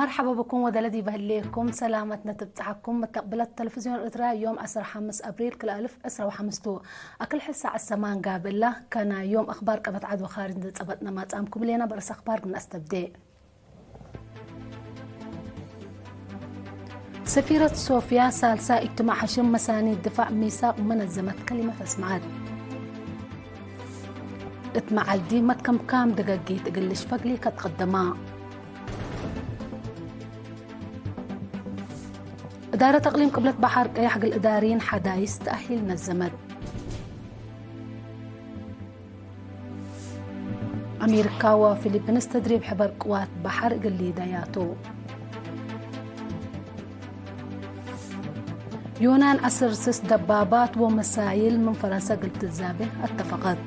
مرحبا بكم ودلدي بهليكم سلامتنا تبتعكم متقبلة التلفزيون الإثرائي يوم 15 أبريل كل 1015 أكل حسة على السمان قابلة كان يوم أخبار قبت عد وخارج نتقبتنا ما تقامكم لينا برس أخبار قلنا استبدأ سفيرة صوفيا سالسة اجتماع حشم مساني الدفاع ميثاق منظمة كلمة اسمعت اتمع الدي متكم كام دقاقي تقلش فقلي كتقدما إدارة تقليم قبلة بحر يحق الإداريين حدايس تأهيل نزمت أمريكا وفلبنان تدريب حبر قوات بحر قلي داياتو يونان أسرسس دبابات ومسايل من فرنسا قلت الزابه اتفقت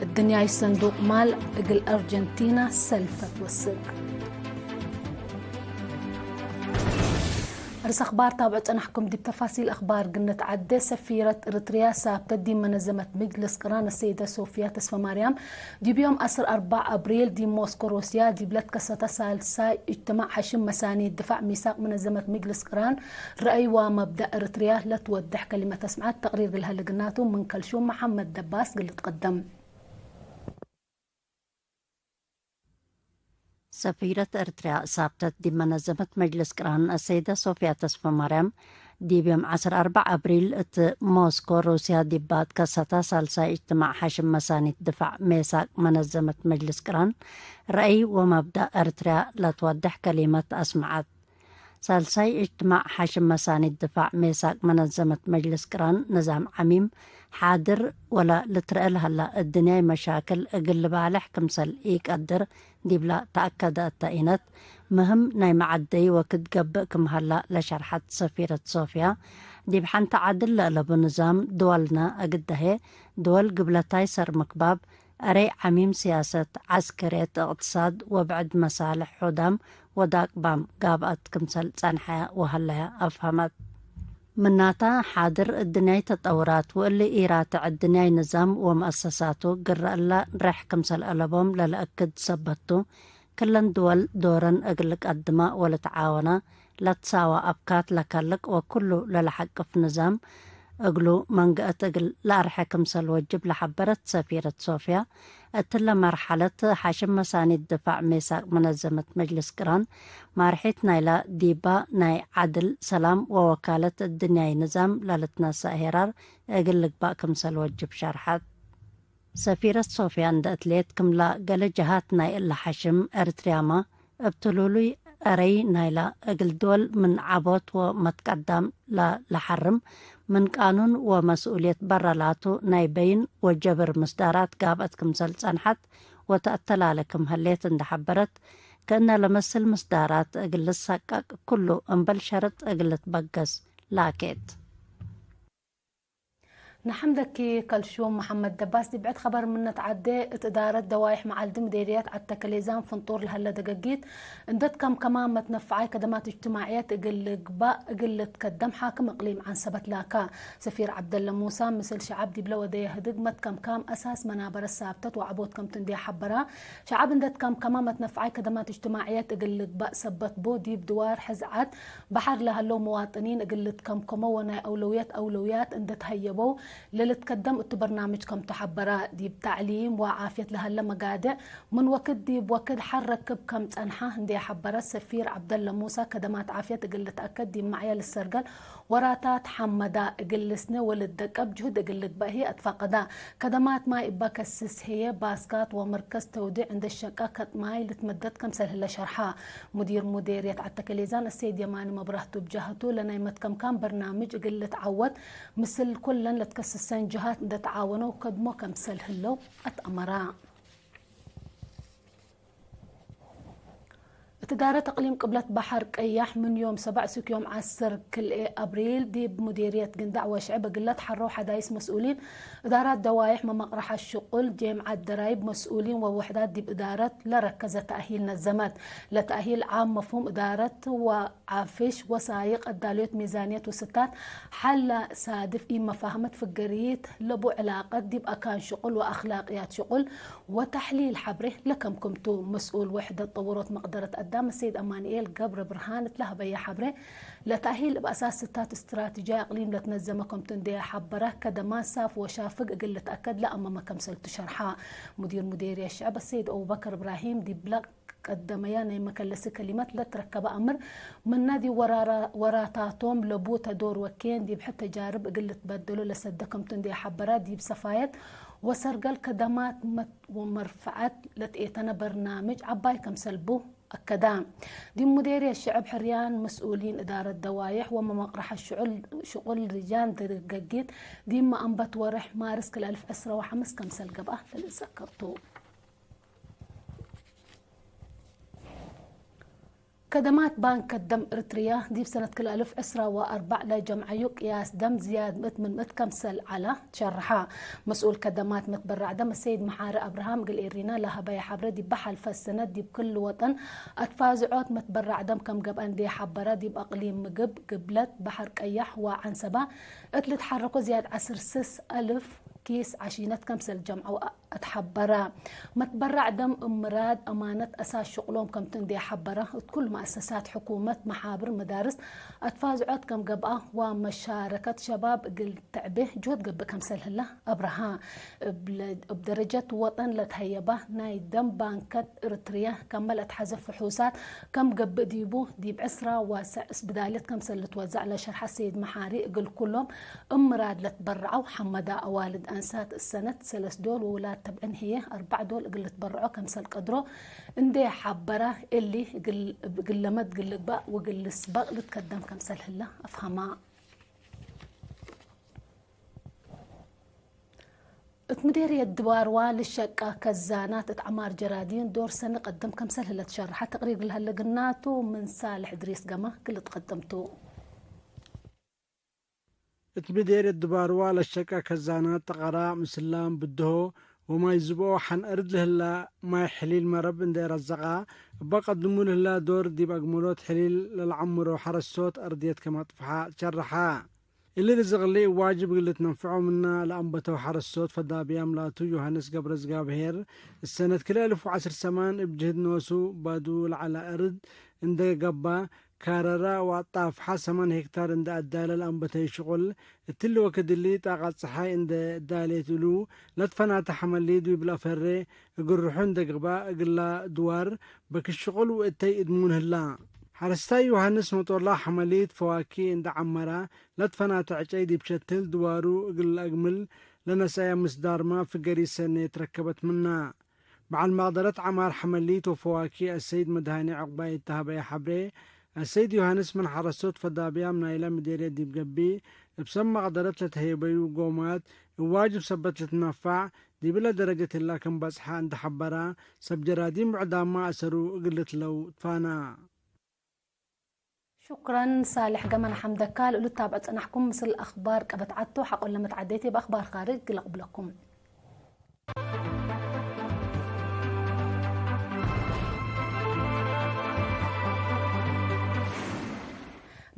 الدنيا صندوق مال قل أرجنتينا سلفت والسق رس أخبار تابعت أنا حكم دي بتفاصيل أخبار قلنا عدة سفيرة إريتريا سابتة دي منظمة مجلس قران السيدة صوفيا تسفى مريم دي بيوم 4 أبريل دي موسكو روسيا دي بلاد كسة سالسة اجتماع حشم مساني الدفاع ميثاق منظمة مجلس قران رأي ومبدأ إريتريا لا توضح كلمة سمعت تقرير لها لقناته من كلشوم محمد دباس قل تقدم سفيرة إريتريا سابتت دي منظمة مجلس قران السيدة صوفيا تسفى مريم دي بيوم 4 أبريل ات موسكو روسيا دي باد كستا سالسا اجتماع حشم مساني الدفاع ميثاق منظمة مجلس قران رأي ومبدأ إريتريا لا توضح كلمة أسمعت سالساي اجتماع حشم مساني الدفاع ميثاق منظمة مجلس قران نظام عميم حاضر ولا لترقل هلا الدنيا مشاكل اقل بالح كمسل يقدر دي بلا تأكد التأينت مهم ناي معدي وكد قبئكم هلا لشرحت سفيرة صوفيا دي بحان تعدل لبنظام دولنا اقده دول قبلتاي سر مكباب أري عميم سياسة عسكرية اقتصاد وبعد مصالح حدام وداك بام قابت كمسل صنحة وهلا أفهمت مناتا حاضر الدنيا تطورات واللي إيرات الدنيا نظام ومؤسساته قرأ الله رح كمسل ألبهم للأكد سبتو كلن دول دورا أقلق الدماء ولتعاونا لا تساوى أبكات لكالك وكله للحق في نظام أقلو منقأت أقل لا رح كمسل وجب لحبرت سفيرة صوفيا أتلا مرحلة حاشم مساني الدفاع ميثاق منظمة مجلس قران مارحيت نايلا ديبا ناي عدل سلام ووكالة الدنيا نظام لالتنا ساهرار أقلق با كمسل وجب شرحات سفيرة صوفيا عند أتليت كملا قال جهات ناي إلا حاشم إريترياما ابتلولي أري نايلا أقل دول من عبوت ومتقدم لحرم من قانون ومسؤولية برالاتو نايبين وجبر مصدارات قابت كمسل صنحت وتأتلا لكم هليت اندحبرت كأنها لمسل مصدارات أقل الساقاق كله انبل شرط أقل تبقس لاكيت نحمدك كلشوم محمد دباس دي بعد خبر من تعدي إدارة دوايح مع الدمديريات على التكليزان فنطور لهلا دقاقيت اندت كمان متنفعي كدمات اجتماعيات اقل قباء اقل تقدم حاكم اقليم عن سبت لاكا سفير عبد الله موسى مثل شعب دي بلوديه هدق مت كم اساس منابر السابتت وعبود كم تندي حبرا شعب اندت كمان متنفعي كدمات اجتماعيات اقل قباء سبت بو دي بدوار حزعات بحر لهلو مواطنين اقل كمونا اولويات اندت هيبو للتقدم برنامجكم تحبرا دي بتعليم وعافية لهلا مقادع من وقت دي بوقت حرك بكم تنحى دي حبرا السفير عبد الله موسى كدمات عافية تقل تأكد دي معايا للسرقل وراتات حمدا قل سنة ولدك بجهد قلت بقى هي اتفاقدا كدمات ما إبا كسس هي باسكات ومركز توديع عند الشقاقات ماي لتمدد كم سهل شرحها مديرية عالتكليزان السيد يماني مبرهتو بجهته لنايمت كم برنامج قلت عود مثل كلن لتكسسين جهات دا تعاونوا وقدموا كم سهلوا اتأمرا اتدارة اقليم قبلة بحر قياح من يوم 7 سك يوم 10 كل ابريل دي بمديرية قندع وشعبة قلت حرو حدايس مسؤولين ادارات دوايح مقرح الشغل جامعة درايب مسؤولين ووحدات دي بادارة لركزة تأهيل نزمات لتأهيل عام مفهوم ادارة وعافش وسايق الداليوت ميزانية وستات حل سادف إما فهمت فقريت لبو علاقات دي بأكان شغل واخلاقيات شغل وتحليل حبره لكم كمتو مسؤول وحدة طورت مقدرة قدام السيد أمانييل قبر برهانة لها بيا حبره لتأهيل بأساس ستات استراتيجية أقليم لتنزمكم تندي حبره كدا ما ساف وشافق قلة أكد لا أما ما كمسلت شرحها مديرية الشعب السيد أبو بكر إبراهيم دي بلغ قدميان مكلس كلمات لا تركب أمر من نادي وراتاتهم لبوتا دور وكين دي بحتى جارب قلة بدلوا لسدكم تندي حبرات دي بصفايات وسرقل كدمات ومرفعات لتأتنا برنامج عباي كم سلبوه الكدام دي مديرية الشعب حريان مسؤولين إدارة دوايح وما مقرح شغل رجال درقاقيت دي ما أنبت ورح مارس كل 1000 أسرة وحمس كم سلقبه للذكرتو كدمات بنك الدم إريتريا دي بسنة كل 1000 أسرة وأربع لجمعيو قياس دم زياد من متكمسل على شرحها مسؤول كدمات متبرع دم السيد محارة أبراهام قل إيرينا لها بيا حبرة دي بحل فالسنة دي بكل وطن أتفازعات متبرع دم كم قبان دي حبرة دي بأقليم مقب قبلت بحر قيح وعنسبة اتلت حركوا زياد 10,000 كيس عشينات كمسل جمع أتحبرا متبرع دم أمراد أمانة أساس شغلهم كم تندي حبرا كل مؤسسات حكومة محابر مدارس أتفازعات كم قبأة ومشاركة شباب قل تعبه جود قبة كمسل هلا أبرها بدرجة وطن لتهيبه ناي دم بانكت إريتريا كملت حذف فحوسات كم قبة ديبو ديب عسرة وسعس بداية كمسل لتوزع لشرح السيد محاري قل كلهم أمراد لتبرعوا حمدا أوالد أنسات السنة 3 دول وولاد تبعن هي 4 دول قل تبرعوا كمسل قدروا اندي حبرة اللي قل لمد قل بق وقل سبق لتقدم كمسل هلا أفهمها مديرية دباروا للشقة كزانات اتعمار جرادين دور سنة قدم كمسل هلا تشرحها تقرير لها لقناتو من صالح إدريس قمة كل تقدمتو مديرية دباروا للشقة كزانات تقرا مسلام بدهو وما يزبو حن أرد لهلا ما يحليل مرب اندي رزقا بقدموا لهلا دور دي بقمولوت حليل للعمر وحرس صوت أردية كما طفحا تشرحا اللي رزق لي واجب قلت ننفعه منا لأنبته حرس صوت فدا بياملاتو يوهانس قبرز قابهير السنة كل 1010 سمان بجهد نوسو بادول على أرد اندي قبا كاررا وطاف حسمان هكتار اند الدالة الأنبتي شغل التلو وكدلي طاقات صحاي اند الدالة تلو لطفنا تحمل ليدوي بلا فري قرحون دقبا قلا دوار بك الشغل واتي ادمون هلا حرستاي يوهانس مطولة حمليت فواكي اند عمرا لطفنا تعجيدي بشتل دوارو قلا اقمل لنسايا مصدار ما في قريسة تركبت منا مع المقدرة عمار حمليت وفواكي السيد مدهاني عقباي التهبي حبري السيد يوهانس من حرسوت فدابيا من إلى مديرية ديب قبي بسمى قدرت لتهيبيو قومات واجب سبت لتنفع دي بلا درجة الله كم بصحى عند حبرا سبجرادين بعدام ما أسروا قلت لو تفانا شكرا صالح قمنا حمدك قالوا تابعت نحكم مثل الأخبار كبتعدتوا حقول لما تعديتي بأخبار خارج قبلكم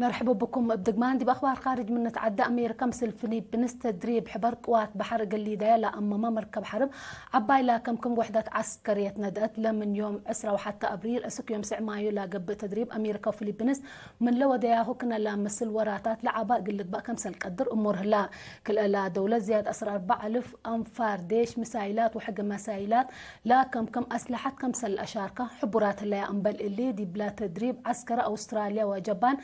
نرحب بكم بدقمان دي بأخبار خارج من نتعدى أمريكا مثل فيلبينز تدريب حبر قوات بحر قليدة لا أما ما مركب حرب عباي لا كم وحدات عسكرية ندأت من يوم 10 وحتى أبريل أسك يوم 9 مايو لا قبل تدريب أمريكا وفيلبينز من لو دياهو كنا لا مثل وراتات لعبا قلت بقى كمسل قدر أمور لا كل لا دولة زياد أسرار 4000 أنفار ديش مسايلات وحق مسايلات لا كم أسلحة كمسل الأشاركة حبرات لا أنبل اللي دي بلا تدريب عسكرة أستراليا وجبان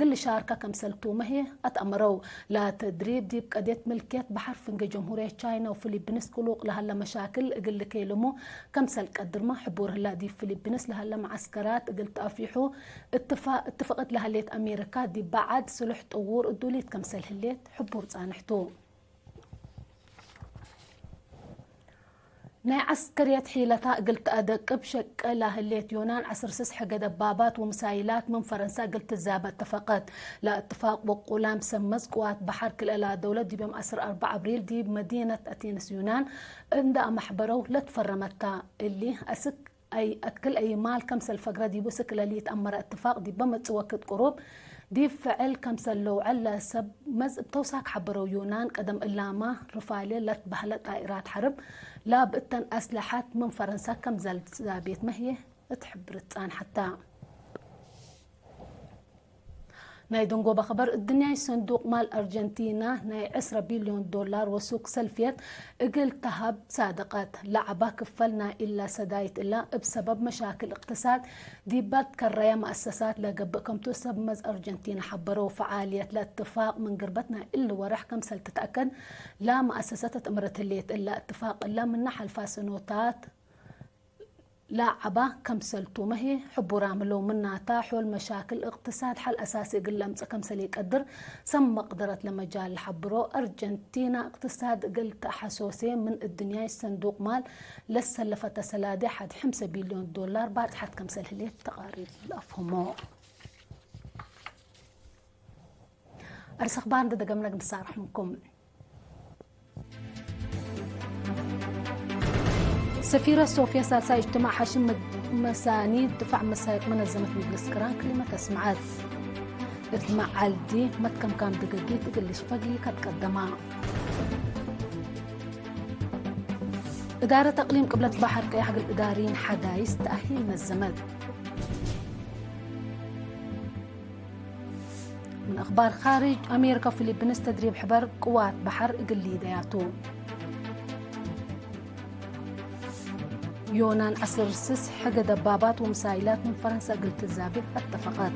قل شاركة كمسلتو ما هي أتأمروا لا تدريب دي بقديت ملكية بحر فنجة جمهورية تشاينا وفلبينس كلوق لهلا مشاكل قل كيلمو كمسل قدر ما حبور هلا دي فلبينس لهلا معسكرات قلت أفيحو اتفقت لهليت أمريكا دي بعد سلح طور الدوليت كمسل هليت حبور صانحتو ناي عسكرية حيلتها قلت أدق بشكل هليت يونان عصر سسح دبابات ومسايلات من فرنسا قلت الزابة اتفقت لا اتفاق بقولام سمز قوات بحر كل إلى دولة دي بيوم 4 أبريل دي بمدينة أتينس يونان عند محبرو لتفرمتا اللي أسك أي أكل أي مال كمسل فقرة دي بسك للي يتأمر اتفاق دي بمت وقت قروب دي فعل كمسل لو على سب مز بتوساك حبرو يونان قدم إلا ما رفالي لتبهلت طائرات حرب لا بقتن أسلحات من فرنسا كم زابيت ما هي تحبرت أن حتى ناي دونغو بخبر الدنيا صندوق مال أرجنتينا ناي 10 بليون دولار وسوق سلفيت اقل تهب صادقات لعبة كفلنا إلا سدايت إلا بسبب مشاكل اقتصاد دي بات كريا مؤسسات لقبكم تسب مز أرجنتينا حبروا فعالية لاتفاق من قربتنا إلا ورح كمسل تتأكد لا مؤسسات امرت الليت إلا اتفاق إلا من نحل فاسنوتات لاعبة كمسلتو ما هي حبوا راملو منا تاحوا المشاكل اقتصاد حل أساسي قل كمسل يقدر سم مقدرة لمجال حبرو أرجنتينا اقتصاد قلت حسوسين من الدنيا الصندوق مال لسلفة سلادي حد 5 بليون دولار بعد حد كمسل هليت تقارير الأفهمو أرسخ باند دقمنا قدسار رحمكم سفيرة صوفيا سالسا اجتماع حشم مسانيد دفع مسايق منظمة مجلس كران كلمة سمعت اجتماع عالدي متكم كام دقيقي تقلش فقلي كتقدما إدارة تقليم قبلة البحر كي حق الإداريين حدايس تأهيل نزمت من أخبار خارج أمريكا وفلبين تدريب حبر قوات بحر إقلي دياتو يونان عصر سس حق دبابات ومسايلات من فرنسا قلت الزابط اتفقت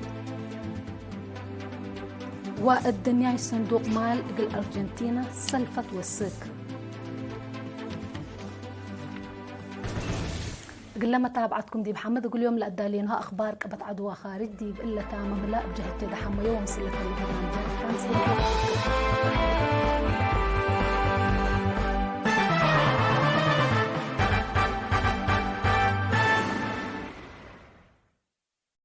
والدنيا صندوق مال قل أرجنتينا سلفت والسك قل لما تابعتكم دي محمد قل يوم لأدالينها أخبار كبت عدوى خارج دي بإلا تامم لا بجهة تدحم يوم سلة اللي